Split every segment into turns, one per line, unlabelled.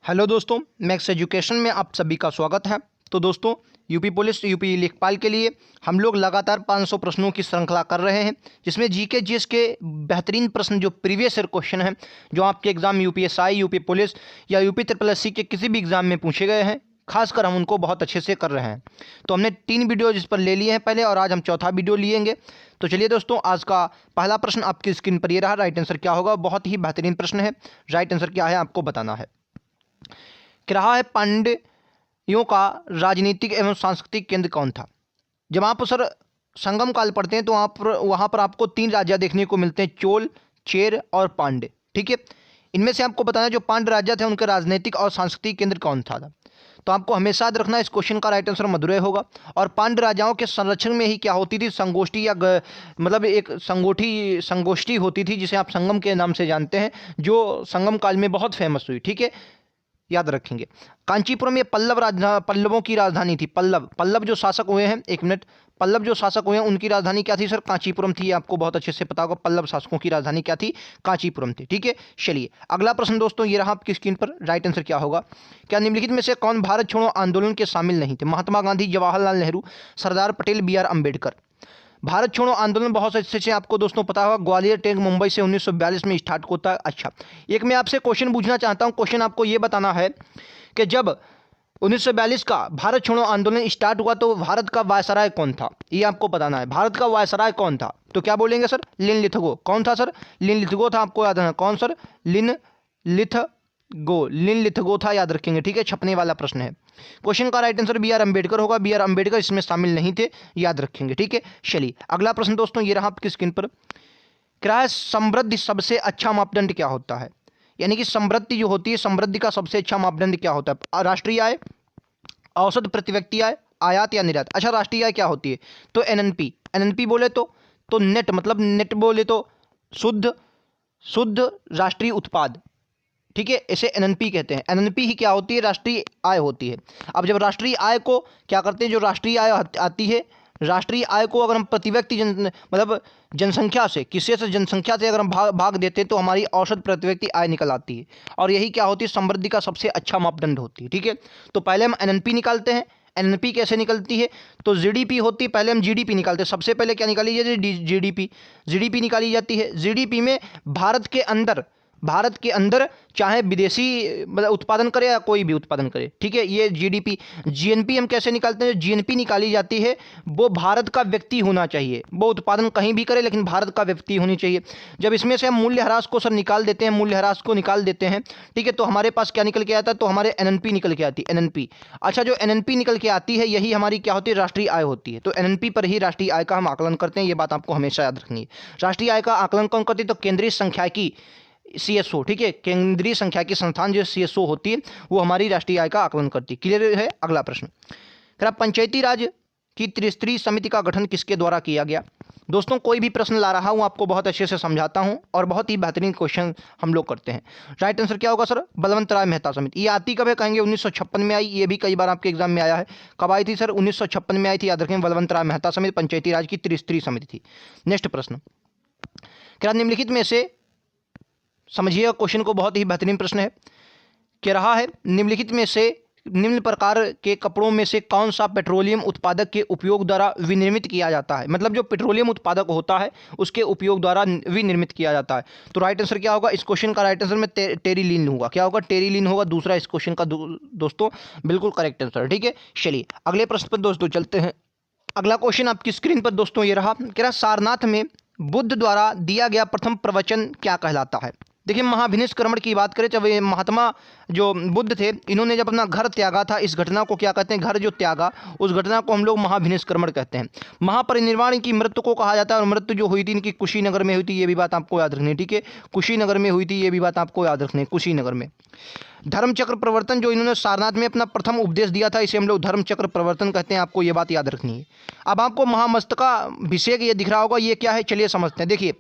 Hello दोस्तों, max education में आप सभी का स्वागत है। तो दोस्तों, यूपी पुलिस यूपी लेखपाल के लिए हम लोग लगातार 500 प्रश्नों की श्रृंखला कर रहे हैं, जिसमें जीके जीएस के बेहतरीन प्रश्न जो प्रीवियस ईयर क्वेश्चन हैं, जो आपके एग्जाम यूपीएसआई, यूपी पुलिस या यूपी ट्रिपल एससी के किसी भी एग्जाम में पूछे गए हैं, खासकर हम उनको बहुत अच्छे से कर रहे हैं। तो हमने 3 वीडियो इस पर ले लिए हैं पहले, और आज हम चौथा वीडियो लिएंगे। तो चलिए दोस्तों, आज का पहला प्रश्न आपकी स्क्रीन पर ये रहा। राइट आंसर क्या होगा? बहुत ही बेहतरीन प्रश्न है। राइट आंसर क्या है आपको बताना है। रहा है, पांड्यों का राजनीतिक एवं सांस्कृतिक केंद्र कौन था? जब आप सर संगम काल पढ़ते हैं तो आप वहाँ पर आपको 3 राजा देखने को मिलते हैं, चोल, चेर और पांड्य। ठीक है, इनमें से आपको बताना है जो पांड्य राजा थे उनके राजनीतिक और सांस्कृतिक केंद्र कौन था। तो आपको हमेशा याद रखना, इस क्वेश्चन का राइट आंसर मदुरै होगा। और पांड्य राजाओं के संरक्षण में ही क्या होती थी? संगोष्ठी या मतलब एक संगोष्ठी होती थी, जिसे आप संगम के नाम से जानते हैं, जो संगम काल में बहुत फेमस हुई। ठीक है, याद रखेंगे। कांचीपुरम ये पल्लवों की राजधानी थी। पल्लव जो शासक हुए हैं, एक मिनट, पल्लव जो शासक हुए हैं उनकी राजधानी क्या थी सर? कांचीपुरम थी। आपको बहुत अच्छे से पता होगा पल्लव शासकों की राजधानी क्या थी? कांचीपुरम थी। ठीक है, चलिए अगला प्रश्न दोस्तों ये रहा आपकी स्क्रीन पर। राइट आंसर क्या होगा? क्या निम्नलिखित में से कौन भारत छोड़ो आंदोलन के शामिल नहीं थे? Mahatma Gandhi, Jawaharlal Nehru, Sardar Patel, B R Ambedkar. भारत छोड़ो आंदोलन बहुत अच्छे से आपको दोस्तों पता होगा, ग्वालियर टैंक मुंबई से 1942 में स्टार्ट होता है। अच्छा, एक मैं आपसे क्वेश्चन पूछना चाहता हूं। क्वेश्चन आपको यह बताना है कि जब 1942 का भारत छोड़ो आंदोलन स्टार्ट हुआ तो भारत का वायसराय कौन था? ये आपको बताना है। भारत का वायसराय कौन था? तो क्या बोलेंगे सर? लिन लिथगो। कौन था सर? लिन लिथगो था। आपको याद रखना कौन सर? लिन लिथगो था, याद रखेंगे। ठीक है, छपने वाला प्रश्न है। क्वेश्चन का right answer B R Ambedkar होगा। बी आर अम्बेडकर इसमें शामिल नहीं थे, याद रखेंगे। ठीक है, चलिए अगला प्रश्न दोस्तों ये रहा आपकी स्क्रीन पर। क्या है, समृद्धि सबसे अच्छा मापदंड क्या होता है? यानी कि समृद्धि जो होती है, समृद्धि का सबसे अच्छा मापदंड क्या होता है? राष्ट्रीय आय, औसत प्रति व्यक्ति आय, आयात या निर्यात? अच्छा, राष्ट्रीय आय क्या होती है? तो एनएनपी। एनएनपी बोले तो नेट, मतलब नेट बोले तो शुद्ध शुद्ध राष्ट्रीय उत्पाद। ठीक है, इसे एनएनपी कहते हैं। एनएनपी ही क्या होती है? राष्ट्रीय आय होती है। अब जब राष्ट्रीय आय को क्या करते हैं, जो राष्ट्रीय आय आती है, राष्ट्रीय आय को अगर हम प्रति व्यक्ति मतलब जनसंख्या से, किसी से जनसंख्या से अगर हम भाग देते हैं तो हमारी औसत प्रति व्यक्ति आय निकल आती है। और यही क्या होती है? समृद्धि का सबसे अच्छा मापदंड होती है। ठीक है, तो पहले हम एनएनपी निकालते हैं। एनएनपी कैसे निकलती है? तो जीडीपी होती है, पहले हम जीडीपी निकालते हैं। सबसे पहले क्या निकाली जाती है? जीडीपी। जीडीपी निकाली जाती है। जीडीपी में भारत के अंदर चाहे विदेशी मतलब उत्पादन करे या कोई भी उत्पादन करे, ठीक है, ये जीडीपी। जीएनपी हम कैसे निकालते हैं? जो जीएनपी निकाली जाती है वो भारत का व्यक्ति होना चाहिए। वो उत्पादन कहीं भी करे लेकिन भारत का व्यक्ति होनी चाहिए। जब इसमें से हम मूल्य ह्रास को सर निकाल देते हैं, मूल्य ह्रास को निकाल देते हैं, ठीक है, तो हमारे पास क्या निकल के आता है? तो हमारे एनएनपी निकल के आती है। एनएनपी। अच्छा, जो एनएनपी निकल के आती है यही हमारी क्या होती है? राष्ट्रीय आय होती है। तो एनएनपी पर ही राष्ट्रीय आय का हम आकलन करते हैं। ये बात आपको हमेशा याद रखनी है। राष्ट्रीय आय का आकलन कौन करती है? तो केंद्रीय सांख्यिकी, सीएसओ। ठीक है, केंद्रीय सांख्यिकी संस्थान जो सीएसओ होती है वो हमारी राष्ट्रीय आय का आकलन करती है। क्लियर है? अगला प्रश्न, फिर पंचायती राज की त्रिस्तरीय समिति का गठन किसके द्वारा किया गया? दोस्तों, कोई भी प्रश्न ला रहा हूं आपको बहुत अच्छे से समझाता हूं और बहुत ही बेहतरीन क्वेश्चन हम लोग करते हैं। राइट आंसर क्या होगा सर? बलवंत राय मेहता समिति। ये आती कब है? कहेंगे 1956 में आई। ये भी कई बार आपके एग्जाम में आया है। कब आई थी सर? 1956 में आई थी, याद रखें। बलवंत राय मेहता समिति पंचायती राज की त्रिस्तरीय समिति थी। नेक्स्ट प्रश्न, क्या निम्नलिखित में से, समझिएगा क्वेश्चन को, बहुत ही बेहतरीन प्रश्न है। कह रहा है, निम्नलिखित में से निम्न प्रकार के कपड़ों में से कौन सा पेट्रोलियम उत्पादक के उपयोग द्वारा विनिर्मित किया जाता है? मतलब जो पेट्रोलियम उत्पादक होता है उसके उपयोग द्वारा विनिर्मित किया जाता है। तो राइट आंसर क्या होगा? इस क्वेश्चन का राइट आंसर में टेरिलीन होगा। क्या होगा? टेरिलीन होगा दूसरा इस क्वेश्चन का दोस्तों बिल्कुल करेक्ट आंसर। ठीक है, चलिए अगले प्रश्न पर दोस्तों चलते हैं। अगला क्वेश्चन आपकी स्क्रीन पर दोस्तों ये रहा। कह रहा, सारनाथ में बुद्ध द्वारा दिया गया प्रथम प्रवचन क्या कहलाता है? देखिए, महाभिनिष्क्रमण की बात करें, जब ये महात्मा जो बुद्ध थे, इन्होंने जब अपना घर त्यागा था, इस घटना को क्या कहते हैं? घर जो त्यागा, उस घटना को हम लोग महाभिनिष्क्रमण कहते हैं। महापरिनिर्वाण की मृत्यु को कहा जाता है, और मृत्यु जो हुई थी इनकी कुशीनगर में हुई थी। ये भी बात आपको याद रखनी है। ठीक है, कुशीनगर में हुई थी, ये भी बात आपको याद रखनी है, कुशीनगर में। धर्मचक्र प्रवर्तन जो इन्होंने सारनाथ में अपना प्रथम उपदेश दिया था, इसे हम लोग धर्मचक्र प्रवर्तन कहते हैं। आपको ये बात याद रखनी है। अब आपको महामस्तकाभिषेक ये दिख रहा होगा, ये क्या है? चलिए समझते हैं। देखिए,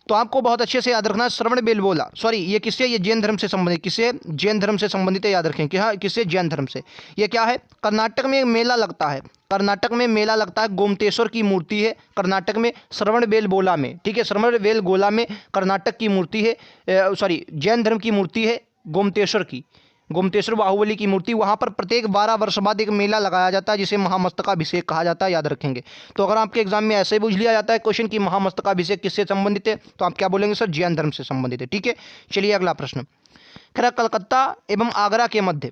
तो आपको बहुत अच्छे से याद रखना है, श्रवण बेलगोला, सॉरी ये किससे? ये जैन धर्म से संबंधित, किससे? जैन धर्म से संबंधित है, याद रखें। क्या? किससे? जैन धर्म से। ये क्या है? कर्नाटक में एक मेला लगता है, कर्नाटक में मेला लगता है, गोमतेश्वर की मूर्ति है कर्नाटक में, श्रवण बेलगोला में। ठीक है, श्रवण बेलगोला में कर्नाटक की मूर्ति है, सॉरी जैन धर्म की मूर्ति है गोमतेश्वर की। गोमतेश्वर बाहुबली की मूर्ति, वहाँ पर प्रत्येक 12 वर्ष बाद एक मेला लगाया जाता है जिसे महामस्तकाभिषेक कहा जाता है, याद रखेंगे। तो अगर आपके एग्जाम में ऐसे पूछ लिया जाता है क्वेश्चन कि महामस्तकाभिषेक किससे संबंधित है, तो आप क्या बोलेंगे सर, जैन धर्म से संबंधित है। ठीक है, चलिए अगला प्रश्न। कलकत्ता एवं आगरा के मध्य,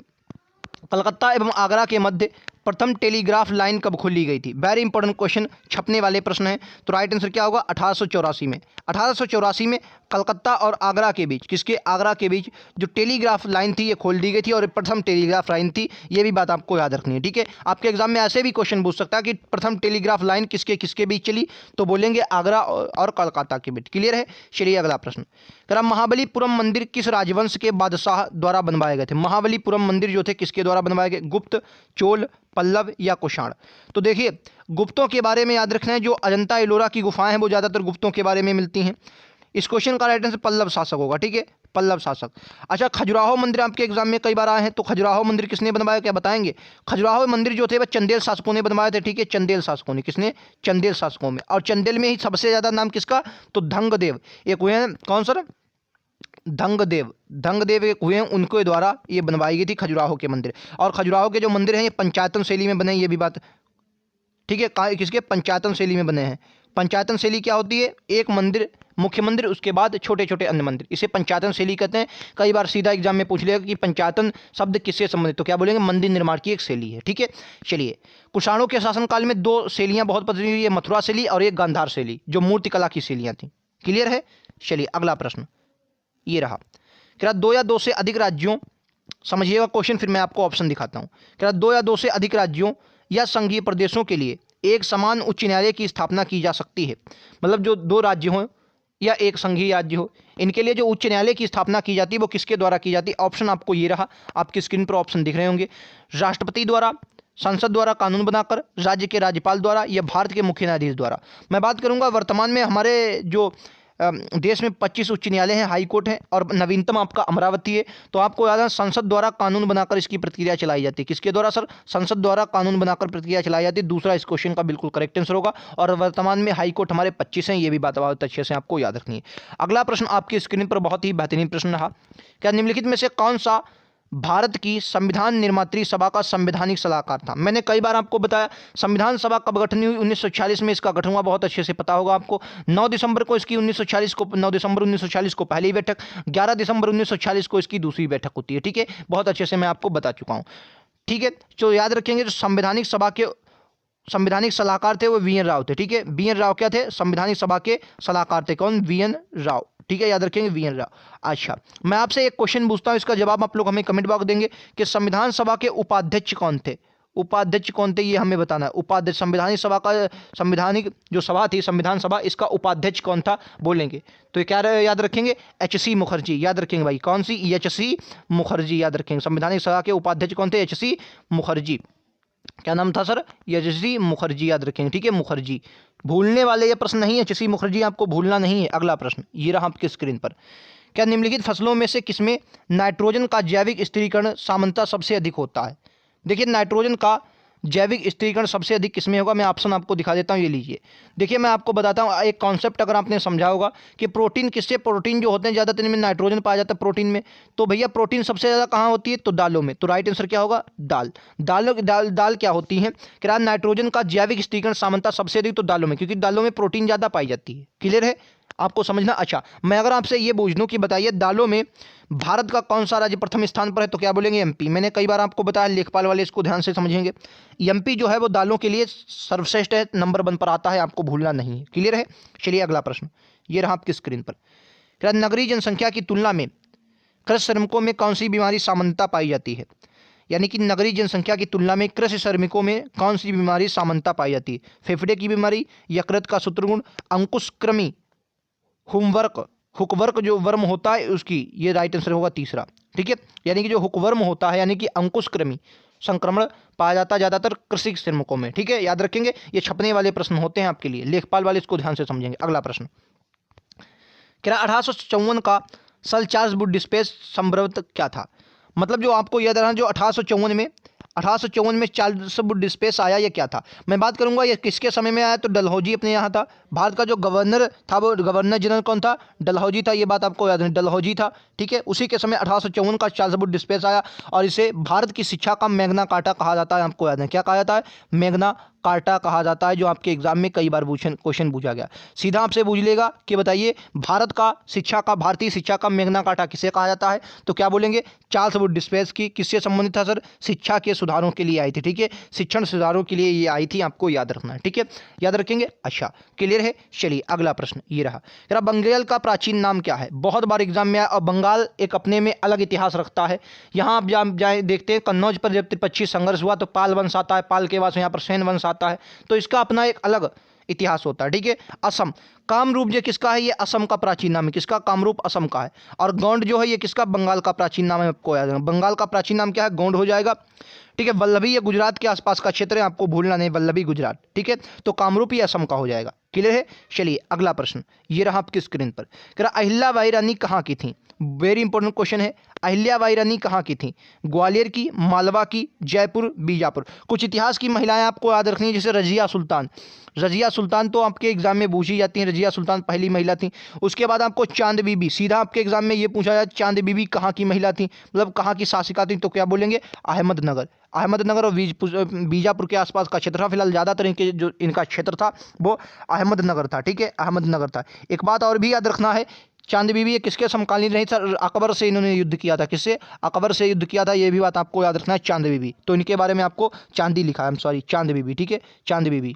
कलकत्ता एवं आगरा के मध्य प्रथम टेलीग्राफ लाइन कब खोली गई थी? वेरी इंपॉर्टेंट क्वेश्चन, छपने वाले प्रश्न है। तो राइट आंसर क्या होगा, 1884 में। 1884 में कलकत्ता और आगरा के बीच, किसके, आगरा के बीच जो टेलीग्राफ लाइन थी ये खोल दी गई थी, और प्रथम टेलीग्राफ लाइन थी, ये भी बात आपको याद रखनी है। ठीक है, आपके एग्जाम में ऐसे भी क्वेश्चन पूछ सकता है कि प्रथम टेलीग्राफ लाइन किसके किसके बीच चली, तो बोलेंगे आगरा और कलकत्ता के बीच। क्लियर है, चलिए अगला प्रश्न। करा महाबलीपुरम मंदिर किस राजवंश के बादशाह द्वारा बनवाए गए थे? महाबलीपुरम मंदिर जो थे किसके द्वारा बनवाए गए, गुप्त, चोल, पल्लव या कुषाण? तो देखिए, गुप्तों के बारे में याद रखना है, जो अजंता एलोरा की गुफाएं हैं वो ज़्यादातर गुप्तों के बारे में मिलती हैं। इस क्वेश्चन का राइट आंसर पल्लव शासक होगा। ठीक है, पल्लव शासक। अच्छा, खजुराहो मंदिर आपके एग्जाम में कई बार आए हैं, तो खजुराहो मंदिर किसने बनवाया, क्या बताएंगे? खजुराहो मंदिर जो थे वह चंदेल शासकों ने बनवाए थे। ठीक है, चंदेल शासकों ने, किसने, चंदेल शासकों में। और चंदेल में ही सबसे ज़्यादा नाम किसका, तो धंगदेव एक हुए हैं, कौन सर, धंगदेव, धंगदेव एक हुए हैं, उनके द्वारा ये बनवाई गई थी खजुराहो के मंदिर। और खजुराहो के जो मंदिर हैं ये पंचायतन शैली में बने, ये भी बात ठीक है, किसके, पंचायतन शैली में बने हैं। पंचायतन शैली क्या होती है, एक मंदिर, मुख्य मंदिर, उसके बाद छोटे छोटे अन्य मंदिर, इसे पंचायतन शैली कहते हैं। कई बार सीधा एग्जाम में पूछ लेगा कि पंचायतन शब्द किससे संबंधित, तो क्या बोलेंगे, मंदिर निर्माण की एक शैली है। ठीक है, चलिए, कुषाणों के शासनकाल में दो शैलियाँ बहुत प्रचलित हुई है, मथुरा शैली और एक गांधार शैली, जो मूर्तिकला की शैलियाँ थी। क्लियर है, चलिए अगला प्रश्न ये रहा। क्या 2 या 2 से अधिक राज्यों, समझिएगा क्वेश्चन, फिर मैं आपको ऑप्शन दिखाता हूँ। क्या 2 या 2 से अधिक राज्यों या संघीय प्रदेशों के लिए एक समान उच्च न्यायालय की स्थापना की जा सकती है? मतलब जो 2 राज्य हों या एक संघीय राज्य हो, इनके लिए जो उच्च न्यायालय की स्थापना की जाती है वो किसके द्वारा की जाती है? ऑप्शन आपको ये रहा, आपकी स्क्रीन पर ऑप्शन दिख रहे होंगे। राष्ट्रपति द्वारा, संसद द्वारा कानून बनाकर, राज्य के राज्यपाल द्वारा, या भारत के मुख्य न्यायाधीश द्वारा। मैं बात करूंगा वर्तमान में हमारे जो देश में 25 उच्च न्यायालय हैं, हाई कोर्ट है, और नवीनतम आपका अमरावती है। तो आपको याद है, संसद द्वारा कानून बनाकर इसकी प्रक्रिया चलाई जाती है। किसके द्वारा सर? संसद द्वारा कानून बनाकर प्रक्रिया चलाई जाती है। दूसरा इस क्वेश्चन का बिल्कुल करेक्ट आंसर होगा। और वर्तमान में हाई कोर्ट हमारे 25 हैं, ये भी बात बहुत अच्छे से आपको याद रखनी है। अगला प्रश्न आपकी स्क्रीन पर बहुत ही बेहतरीन प्रश्न रहा। क्या निम्नलिखित में से कौन सा भारत की संविधान निर्मात्री सभा का संवैधानिक सलाहकार था? मैंने कई बार आपको बताया संविधान सभा कब गठन हुई, 1946 में इसका गठन हुआ, बहुत अच्छे से पता होगा आपको। 9 दिसंबर को इसकी 9 दिसंबर 1946 को पहली बैठक, 11 दिसंबर 1946 को इसकी दूसरी बैठक होती है। ठीक है, बहुत अच्छे से मैं आपको बता चुका हूँ। ठीक है, तो याद रखेंगे जो संवैधानिक सभा के संवैधानिक सलाहकार थे वो वी.एन. राव थे। ठीक है, वी.एन. राव क्या थे? संवैधानिक सभा के सलाहकार थे। कौन? वी.एन. राव। ठीक है, याद रखेंगे वी.एन. राव। अच्छा, मैं आपसे एक क्वेश्चन पूछता हूँ, इसका जवाब आप लोग हमें कमेंट बॉक्स देंगे कि संविधान सभा के उपाध्यक्ष कौन थे? उपाध्यक्ष कौन थे ये हमें बताना है। उपाध्यक्ष, संवैधानिक सभा का, संवैधानिक जो सभा थी संविधान सभा, इसका उपाध्यक्ष कौन था बोलेंगे तो ये क्या याद रखेंगे? एच.सी. मुखर्जी। याद रखेंगे भाई, कौन सी? एच.सी. मुखर्जी याद रखेंगे। संवैधानिक सभा के उपाध्यक्ष कौन थे? एच.सी. मुखर्जी। क्या नाम था सर? एच.सी. मुखर्जी याद रखेंगे। ठीक है, मुखर्जी। भूलने वाले ये प्रश्न नहीं है, एच.सी. मुखर्जी आपको भूलना नहीं है। अगला प्रश्न ये रहा आपकी स्क्रीन पर। क्या निम्नलिखित फसलों में से किसमें नाइट्रोजन का जैविक स्थिरीकरण सामान्यतः सबसे अधिक होता है? देखिए, नाइट्रोजन का जैविक स्थिरीकरण सबसे अधिक किसमें होगा? मैं ऑप्शन आपको दिखा देता हूँ, ये लीजिए। देखिए, मैं आपको बताता हूँ एक कॉन्सेप्ट, अगर आपने समझा होगा कि प्रोटीन किससे, प्रोटीन जो होते हैं ज़्यादातर इनमें नाइट्रोजन पाया जाता है प्रोटीन में। तो भैया प्रोटीन सबसे ज़्यादा कहाँ होती है? तो दालों में। तो राइट आंसर क्या होगा? दाल। दाल क्या होती है? कि नाइट्रोजन का जैविक स्थिरीकरण सामान्यतः सबसे अधिक तो दालों में, क्योंकि दालों में प्रोटीन ज़्यादा पाई जाती है। क्लियर है आपको समझना? अच्छा, मैं अगर आपसे ये पूछ दूं कि बताइए दालों में भारत का कौन सा राज्य प्रथम स्थान पर है, तो क्या बोलेंगे? एमपी। मैंने कई बार आपको बताया, लेखपाल वाले इसको ध्यान से समझेंगे। एमपी जो है वो दालों के लिए सर्वश्रेष्ठ है, नंबर 1 पर आता है, आपको भूलना नहीं है। क्लियर है? चलिए अगला प्रश्न ये रहा आपकी स्क्रीन पर। क्या नगरीय जनसंख्या की तुलना में कृषि श्रमिकों में कौन सी बीमारी सामान्यता पाई जाती है? यानी कि नगरीय जनसंख्या की तुलना में कृषि श्रमिकों में कौन सी बीमारी सामान्यता पाई जाती है? फेफड़े की बीमारी, यकृत का सूत्रगुण, अंकुशक्रमी, हुकवर्क जो वर्म होता है उसकी, ये राइट आंसर होगा तीसरा। ठीक है, यानी कि जो हुकवर्म होता है यानी कि अंकुशक्रमी संक्रमण पाया जाता है ज़्यादातर कृषि श्रमिकों में। ठीक है, याद रखेंगे, ये छपने वाले प्रश्न होते हैं आपके लिए, लेखपाल वाले इसको ध्यान से समझेंगे। अगला प्रश्न, क्या 1854 का सल चार्ल्स वुड डिस्पेच संभवत क्या था? मतलब जो आपको याद रहा, जो 1854 में 1854 में चार्ल्स वुड डिस्पेस आया, ये क्या था? मैं बात करूंगा ये किसके समय में आया, तो डलहौजी अपने यहाँ था। भारत का जो गवर्नर था वो गवर्नर जनरल कौन था? डलहौजी था, ये बात आपको याद है, डलहौजी था, ठीक है। उसी के समय 1854 का चार्ल्स वुड डिस्पेस आया और इसे भारत की शिक्षा का मैग्ना कार्टा कहा जाता है। आपको याद है क्या कहा जाता है? मैग्ना कार्टा कहा जाता है, जो आपके एग्जाम में कई बार क्वेश्चन पूछा गया। सीधा आपसे पूछ लेगा कि बताइए भारत का शिक्षा का, भारतीय शिक्षा का मैग्ना कार्टा किसे कहा जाता है? तो क्या बोलेंगे? चार्ल्स वुड डिस्पेस की। किससे संबंधित था सर? शिक्षा के सुधारों के लिए आई थी, ठीक है, शिक्षण सुधारों के लिए ये आई थी, आपको याद रखना है, ठीक है, याद रखेंगे। अच्छा, क्लियर है। चलिए अगला प्रश्न ये रहा, जरा बंगाल का प्राचीन नाम क्या है? बहुत बार एग्जाम में आया और बंगाल एक अपने में अलग इतिहास रखता है। यहाँ आप जाए देखते हैं कन्नौज पर जब 25 संघर्ष हुआ तो पाल वंश आता है, पाल के बाद यहाँ पर सेन वंश आता है, तो इसका अपना एक अलग इतिहास होता है, ठीक है। असम, कामरूप जो किसका है? ये असम का प्राचीन नाम है। किसका? कामरूप असम का है। और गोंड जो है ये किसका? बंगाल का प्राचीन नाम है, आपको याद है। बंगाल का प्राचीन नाम क्या है? गोंड हो जाएगा, ठीक है। वल्लभी ये गुजरात के आसपास का क्षेत्र है, आपको भूलना नहीं, वल्लभी गुजरात, ठीक है। तो कामरूप ये असम का हो जाएगा, क्लियर है। चलिए अगला प्रश्न ये रहा आपकी स्क्रीन पर, कह रहा अहिल्याबाई रानी कहाँ की थी? वेरी इंपॉर्टेंट क्वेश्चन है। अहिल्याबाई रानी कहाँ की थी? ग्वालियर की, मालवा की, जयपुर, बीजापुर। कुछ इतिहास की महिलाएं आपको याद रखनी है, जैसे रजिया सुल्तान। रजिया सुल्तान तो आपके एग्जाम में पूछी जाती हैं, रजिया सुल्तान पहली महिला थी। उसके बाद आपको चांद बीबी, सीधा आपके एग्जाम में ये पूछा जाए चांद बीबी कहाँ की महिला थी, मतलब कहाँ की शासिका थी, तो क्या बोलेंगे? अहमदनगर। अहमदनगर और बीजापुर के आसपास का क्षेत्र था। फिलहाल ज़्यादातर इनके जो इनका क्षेत्र था वो अहमदनगर था, ठीक है, अहमदनगर था। एक बात और भी याद रखना है, चांद बीबी ये किसके समकालीन रही? सर अकबर से इन्होंने युद्ध किया था। किससे? अकबर से युद्ध किया था, ये भी बात आपको याद रखना है। चांद बीबी, तो इनके बारे में आपको चांदी लिखा है, सॉरी चांद बीबी, ठीक है, चांद बीबी,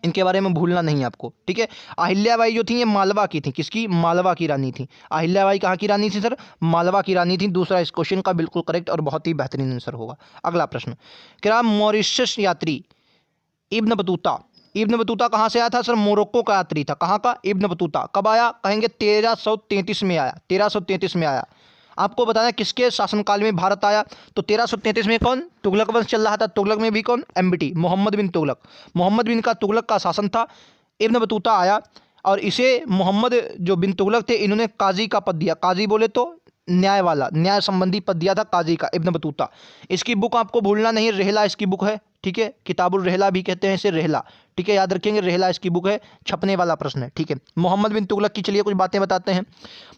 इनके बारे में भूलना नहीं आपको, ठीक है। अहिल्याबाई जो थी ये मालवा की थी। किसकी? मालवा की रानी थी। अहिल्याबाई कहाँ की रानी थी सर? मालवा की रानी थी। दूसरा इस क्वेश्चन का बिल्कुल करेक्ट और बहुत ही बेहतरीन आंसर होगा। अगला प्रश्न, क्या मॉरिशस यात्री इब्न बतूता, इब्न बतूता कहाँ से आया था सर? मोरक्को का यात्री था। कहाँ का? Ibn Battuta. कब आया? कहेंगे 1333 में आया, 1333 में आया। आपको बताना किसके शासनकाल में भारत आया, तो 1333 में कौन? तुगलक वंश चल रहा था। तुगलक में भी कौन? एमबीटी, मोहम्मद बिन तुगलक। मोहम्मद बिन का तुगलक का शासन था। इब्न बतूता आया और इसे मोहम्मद जो बिन तुगलक थे इन्होंने काजी का पद दिया। काजी बोले तो न्याय वाला, न्याय संबंधी पद दिया था काजी का, इब्न बतूता। इसकी बुक आपको भूलना नहीं, रेहला इसकी बुक है, ठीक है, किताबुल रेहला भी कहते हैं इसे, रेहला, ठीक है, याद रखेंगे, रेहला इसकी बुक है। छपने वाला प्रश्न है, ठीक है। मोहम्मद बिन तुगलक की चलिए कुछ बातें बताते हैं।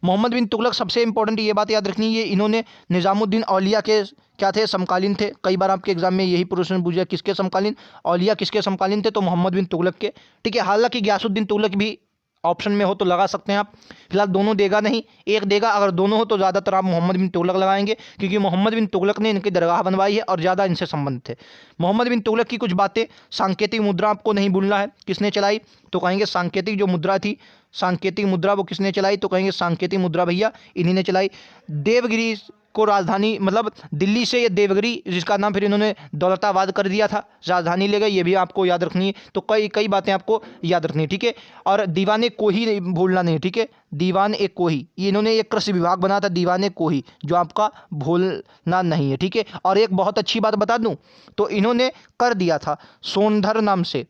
मोहम्मद बिन तुगलक सबसे इंपॉर्टेंट ये बात याद रखनी है, इन्होंने निजामुद्दीन औलिया के क्या थे? समकालीन थे। कई बार आपके एग्जाम में यही प्रश्न पूछा, किसके समकालीन? औलिया किसके समकालीन थे? तो मोहम्मद बिन तुगलक के, ठीक है। हालांकि गयासुद्दीन तुगलक भी ऑप्शन में हो तो लगा सकते हैं आप, फिलहाल दोनों देगा नहीं, एक देगा। अगर दोनों हो तो ज़्यादातर आप मोहम्मद बिन तुगलक लगाएंगे, क्योंकि मोहम्मद बिन तुगलक ने इनकी दरगाह बनवाई है और ज़्यादा इनसे संबंधित थे। मोहम्मद बिन तुगलक की कुछ बातें, सांकेतिक मुद्रा आपको नहीं भूलना है, किसने चलाई? तो कहेंगे सांकेतिक जो मुद्रा थी, सांकेतिक मुद्रा वो किसने चलाई? तो कहेंगे सांकेतिक मुद्रा भैया इन्हीं ने चलाई। देवगिरी को राजधानी, मतलब दिल्ली से ये देवगिरी, जिसका नाम फिर इन्होंने दौलताबाद कर दिया था, राजधानी ले गए, ये भी आपको याद रखनी है। तो कई कई बातें आपको याद रखनी है, ठीक है। और दीवाने कोही नहीं भूलना नहीं, ठीक है, दीवान ए कोही, ये इन्होंने एक कृषि विभाग बनाया था, दीवाने कोही, जो आपका भूलना नहीं है, ठीक है। और एक बहुत अच्छी बात बता दूं, तो इन्होंने कर दिया था सोनधर नाम से,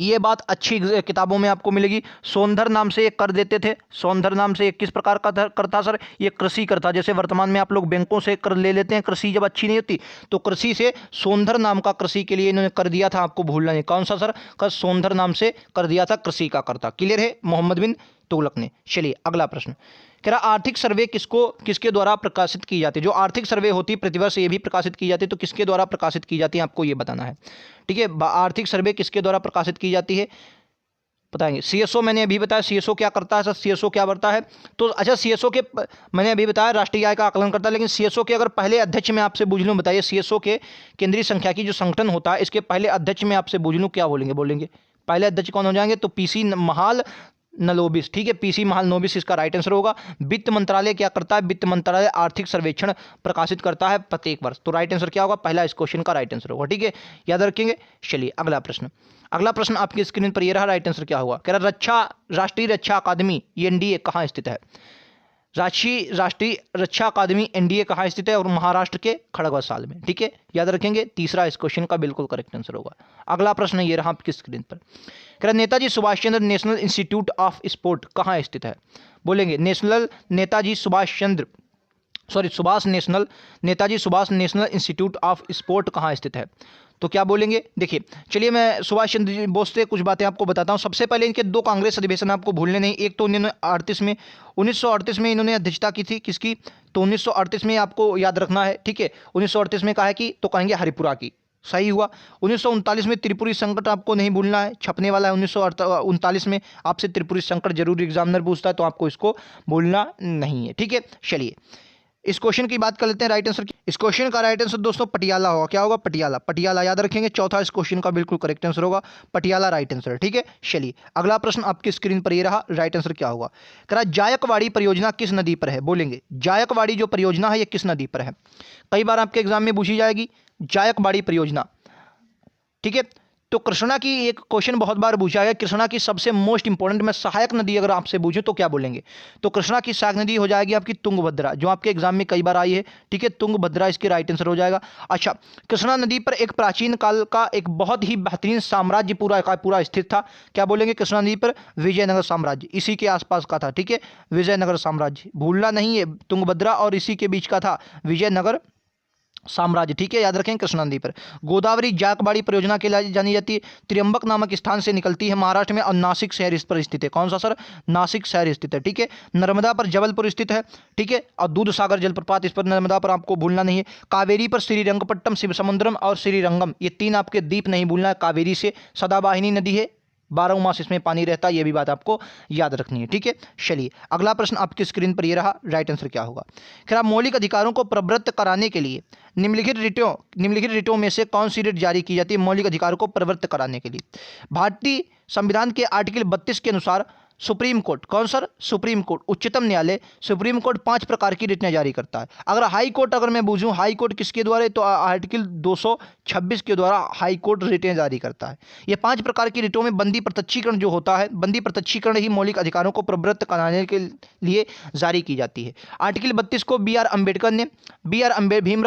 ये बात अच्छी किताबों में आपको मिलेगी। सोनधर नाम से एक कर देते थे। सोनधर नाम से एक किस प्रकार का करता सर? ये कृषि करता। जैसे वर्तमान में आप लोग बैंकों से कर ले लेते हैं, कृषि जब अच्छी नहीं होती तो कृषि से सोनधर नाम का कृषि के लिए इन्होंने कर दिया था, आपको भूलना नहीं। कौन सा सर? सोनधर नाम से कर दिया था, कृषि का करता। क्लियर है? मोहम्मद बिन तुगलक ने। चलिए अगला प्रश्न, कह रहा आर्थिक सर्वे किसके द्वारा प्रकाशित की जाती है? जो आर्थिक सर्वे होती है प्रतिवर्ष ये भी प्रकाशित की जाती है, तो किसके द्वारा प्रकाशित की जाती है आपको ये बताना है, ठीक है। आर्थिक सर्वे किसके द्वारा प्रकाशित की जाती है बताएंगे। सीएसओ मैंने अभी बताया, सीएसओ क्या करता है सर? सीएसओ क्या करता है? तो अच्छा सीएसओ के मैंने अभी बताया राष्ट्रीय आय का आकलन करता है, लेकिन सीएसओ के अगर पहले अध्यक्ष में आपसे पूछ लूँ, बताइए सीएसओ के केंद्रीय संख्या की जो संगठन होता है इसके पहले अध्यक्ष में आपसे पूछ लूँ क्या बोलेंगे? पहले अध्यक्ष कौन हो जाएंगे? तो पीसी महाल नलोबिस, ठीक है, पीसी महाल नोबिस इसका राइट आंसर होगा। वित्त मंत्रालय क्या करता है? वित्त मंत्रालय आर्थिक सर्वेक्षण प्रकाशित करता है प्रत्येक वर्ष। तो राइट आंसर क्या होगा? पहला इस क्वेश्चन का राइट आंसर होगा, ठीक है, याद रखेंगे। चलिए अगला प्रश्न, अगला प्रश्न आपकी स्क्रीन पर ये रहा, राइट आंसर क्या होगा? कह रहा राष्ट्रीय रक्षा अकादमी एनडीए कहाँ स्थित है? राष्ट्रीय रक्षा अकादमी एनडीए कहाँ स्थित है? और महाराष्ट्र के खड़गवासला में, ठीक है, याद रखेंगे। तीसरा इस क्वेश्चन का बिल्कुल करेक्ट आंसर होगा। अगला प्रश्न ये रहा आपकी स्क्रीन पर, कह रहा Netaji Subhash Chandra national institute of sport कहाँ स्थित है? बोलेंगे national Netaji Subhash Chandra sorry Netaji Subhash national institute of sport कहाँ स्थित है? तो क्या बोलेंगे? देखिए चलिए मैं सुभाष चंद्र बोस से कुछ बातें आपको बताता हूँ। सबसे पहले इनके 2 कांग्रेस अधिवेशन आपको भूलने नहीं। एक तो 1938 में इन्होंने अध्यक्षता की थी, किसकी? तो 1938 में आपको याद रखना है, ठीक है। 1938 में कहा है कि, तो कहेंगे हरिपुरा की, सही हुआ। 1939 में त्रिपुरी संकट आपको नहीं भूलना है, छपने वाला है 1939 में। आपसे त्रिपुरी संकट जरूर एग्जामिनर पूछता है, तो आपको इसको भूलना नहीं है, ठीक है। चलिए इस क्वेश्चन की बात कर लेते हैं राइट आंसर की। इस क्वेश्चन का राइट आंसर दोस्तों पटियाला होगा। क्या होगा? पटियाला याद रखेंगे। चौथा इस क्वेश्चन का बिल्कुल करेक्ट आंसर होगा पटियाला, राइट आंसर, ठीक है। चलिए अगला प्रश्न आपकी स्क्रीन पर ये रहा, राइट आंसर क्या होगा? कह रहा जायकवाड़ी परियोजना किस नदी पर है? बोलेंगे जायकवाड़ी जो परियोजना है ये किस नदी पर है? कई बार आपके एग्जाम में पूछी जाएगी जायकवाड़ी परियोजना, ठीक है। तो कृष्णा की एक क्वेश्चन बहुत बार पूछा गया, कृष्णा की सबसे मोस्ट इंपॉर्टेंट में सहायक नदी अगर आपसे पूछूं तो क्या बोलेंगे? तो कृष्णा की सहायक नदी हो जाएगी आपकी तुंगभद्रा, जो आपके एग्जाम में कई बार आई है, ठीक है। तुंगभद्रा इसकी राइट आंसर हो जाएगा। अच्छा, कृष्णा नदी पर एक प्राचीन काल का एक बहुत ही बेहतरीन साम्राज्य पूरा स्थित था। क्या बोलेंगे? कृष्णा नदी पर विजयनगर साम्राज्य इसी के आसपास का था, ठीक है। विजयनगर साम्राज्य भूलना नहीं है, तुंगभद्रा और इसी के बीच का था विजयनगर साम्राज्य, ठीक है, याद रखें कृष्णा नदी पर। गोदावरी जायकवाड़ी परियोजना के लिए जानी जाती है, त्र्यंबक नामक स्थान से निकलती है महाराष्ट्र में और नासिक शहर इस पर स्थित है। कौन सा सर? नासिक शहर स्थित है, ठीक है। नर्मदा पर जबलपुर स्थित है, ठीक है। और दूध सागर जलप्रपात इस पर, नर्मदा पर आपको भूलना नहीं है। कावेरी पर श्रीरंगपट्टम, शिवसमुद्रम और श्रीरंगम, ये 3 आपके द्वीप नहीं भूलना है। कावेरी से सदावाहिनी नदी है, 12 मास इसमें पानी रहता है, ये भी बात आपको याद रखनी है, ठीक है। चलिए अगला प्रश्न आपकी स्क्रीन पर ये रहा, राइट आंसर क्या होगा? खैर मौलिक अधिकारों को प्रवृत्त कराने के लिए निम्नलिखित रिटों में से कौन सी रिट जारी की जाती है मौलिक अधिकारों को प्रवृत्त कराने के लिए? भारतीय संविधान के आर्टिकल 32 के अनुसार सुप्रीम कोर्ट, कौन सर? सुप्रीम कोर्ट, उच्चतम न्यायालय, सुप्रीम कोर्ट 5 प्रकार की रिटें जारी करता है। अगर हाई कोर्ट अगर मैं बूझूं हाई कोर्ट किसके द्वारा, तो आर्टिकल 226 के द्वारा हाई कोर्ट रिटें जारी करता है। ये 5 प्रकार की रिटों में बंदी प्रत्यक्षीकरण जो होता है, बंदी प्रत्यक्षीकरण ही मौलिक अधिकारों को प्रवृत्त कराने के लिए जारी की जाती है। आर्टिकल 32 को भीमराव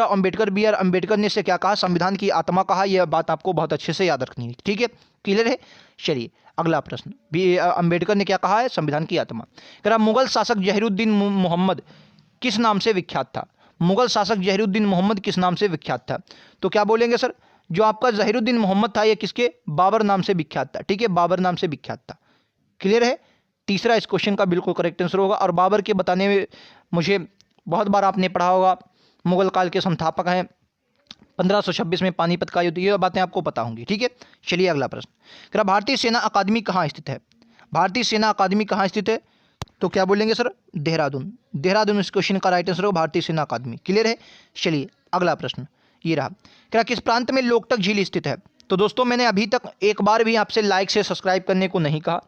अम्बेडकर ने इसे क्या कहा? संविधान की आत्मा कहा। यह बात आपको बहुत अच्छे से याद रखनी है, ठीक है, क्लियर है। चलिए अगला प्रश्न, भी अम्बेडकर ने क्या कहा है? संविधान की आत्मा। कह रहा मुगल शासक जहीरुद्दीन मोहम्मद किस नाम से विख्यात था? मुगल शासक जहीरुद्दीन मोहम्मद किस नाम से विख्यात था? तो क्या बोलेंगे सर? जो आपका जहीरुद्दीन मोहम्मद था ये किसके? बाबर नाम से विख्यात था, ठीक है, बाबर नाम से विख्यात था, क्लियर है। तीसरा इस क्वेश्चन का बिल्कुल करेक्ट आंसर होगा। और बाबर के बताने में मुझे बहुत बार आपने पढ़ा होगा, मुगल काल के संस्थापक हैं, 1526 में पानीपत का युद्ध, ये बातें आपको पता होंगी, ठीक है। चलिए अगला प्रश्न, कह रहा भारतीय सेना अकादमी कहाँ स्थित है? भारतीय सेना अकादमी कहाँ स्थित है? तो क्या बोलेंगे सर? देहरादून इस क्वेश्चन का राइट आंसर हो, भारतीय सेना अकादमी, क्लियर है। चलिए अगला प्रश्न ये रहा, कह रहा किस प्रांत में लोकटक झील स्थित है? तो दोस्तों मैंने अभी तक एक बार भी आपसे लाइक से सब्सक्राइब करने को नहीं कहा।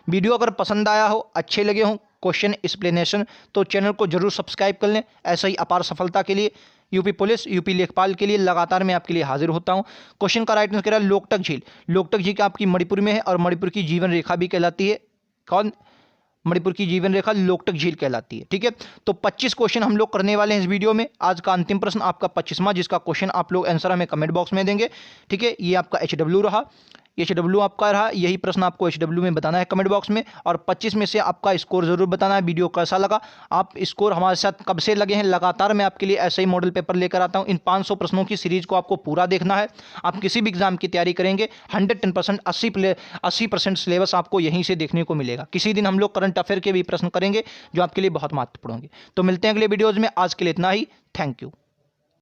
वीडियो अगर पसंद आया हो, अच्छे लगे हों क्वेश्चन एक्सप्लेनेशन, तो चैनल को जरूर सब्सक्राइब कर लें। ऐसा ही अपार सफलता के लिए, यूपी पुलिस, यूपी लेखपाल के लिए लगातार मैं आपके लिए हाजिर होता हूं। क्वेश्चन का राइट आंसर कह रहा है लोकटक झील का आपकी मणिपुर में है और मणिपुर की जीवन रेखा भी कहलाती है। कौन? मणिपुर की जीवन रेखा लोकटक झील कहलाती है, ठीक है। तो 25 क्वेश्चन हम लोग करने वाले हैं इस वीडियो में। आज का अंतिम प्रश्न आपका 25वां, जिसका क्वेश्चन आप लोग आंसर हमें कमेंट बॉक्स में देंगे, ठीक है। ये आपका HW रहा, HW आपका रहा, यही प्रश्न आपको HW में बताना है कमेंट बॉक्स में। और 25 में से आपका स्कोर जरूर बताना है। वीडियो कैसा लगा, आप स्कोर हमारे साथ कब से लगे हैं, लगातार मैं आपके लिए ऐसे ही मॉडल पेपर लेकर आता हूं। इन 500 प्रश्नों की सीरीज को आपको पूरा देखना है। आप किसी भी एग्जाम की तैयारी करेंगे 110% 80% सिलेबस आपको यहीं से देखने को मिलेगा। किसी दिन हम लोग करंट अफेयर के भी प्रश्न करेंगे जो आपके लिए बहुत महत्वपूर्ण होंगे। तो मिलते हैं अगले वीडियोज़ में, आज के लिए इतना ही, थैंक यू।